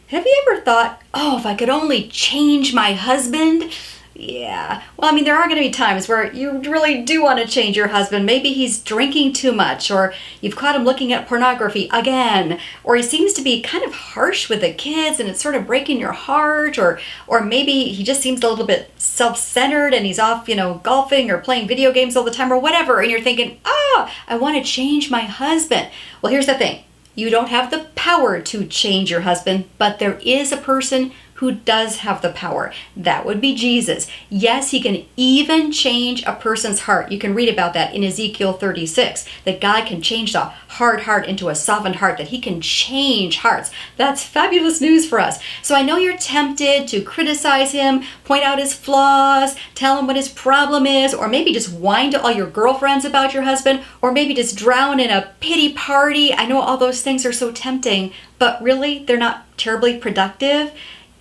Have you ever thought, oh, if I could only change my husband? Yeah. Well, I mean, there are going to be times where you really do want to change your husband. Maybe he's drinking too much, or you've caught him looking at pornography again, or he seems to be kind of harsh with the kids and it's sort of breaking your heart, or maybe he just seems a little bit self-centered and he's off, golfing or playing video games all the time or whatever, and you're thinking, I want to change my husband. Well, here's the thing. You don't have the power to change your husband, but there is a person who does have the power. That would be Jesus. Yes, he can even change a person's heart. You can read about that in Ezekiel 36, that God can change the hard heart into a softened heart, that he can change hearts. That's fabulous news for us. So I know you're tempted to criticize him, point out his flaws, tell him what his problem is, or maybe just whine to all your girlfriends about your husband, or maybe just drown in a pity party. I know all those things are so tempting, but really, they're not terribly productive.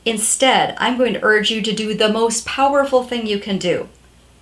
Instead, I'm going to urge you to do the most powerful thing you can do.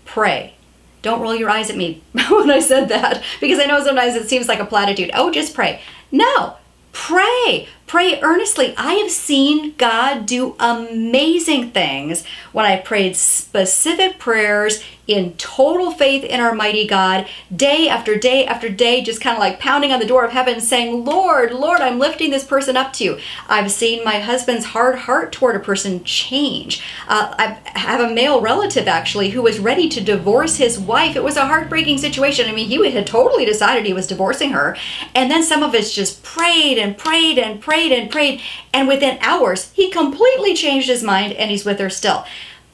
Pray. Don't roll your eyes at me when I said that, because I know sometimes it seems like a platitude. Oh, just pray. No, pray. Pray earnestly. I have seen God do amazing things when I prayed specific prayers in total faith in our mighty God, day after day after day, just kind of like pounding on the door of heaven saying, Lord, I'm lifting this person up to you. I've seen my husband's hard heart toward a person change. I have a male relative actually who was ready to divorce his wife. It was a heartbreaking situation. I mean, he had totally decided he was divorcing her. And then some of us just prayed and prayed and prayed and prayed. And within hours, he completely changed his mind and he's with her still.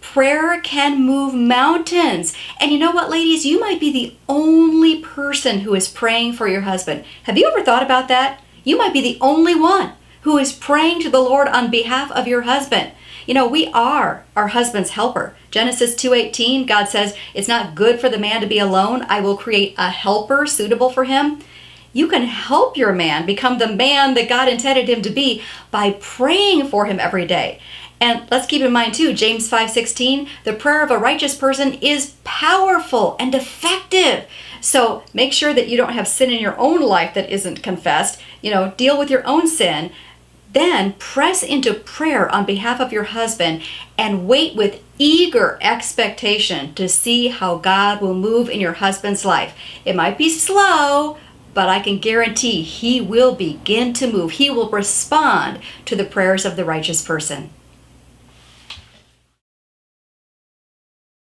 Prayer can move mountains. And you know what, ladies? You might be the only person who is praying for your husband. Have you ever thought about that? You might be the only one who is praying to the Lord on behalf of your husband. We are our husband's helper. Genesis 2:18, God says, it's not good for the man to be alone. I will create a helper suitable for him. You can help your man become the man that God intended him to be by praying for him every day. And let's keep in mind too, James 5:16, the prayer of a righteous person is powerful and effective. So make sure that you don't have sin in your own life that isn't confessed. Deal with your own sin. Then press into prayer on behalf of your husband and wait with eager expectation to see how God will move in your husband's life. It might be slow, but I can guarantee he will begin to move. He will respond to the prayers of the righteous person.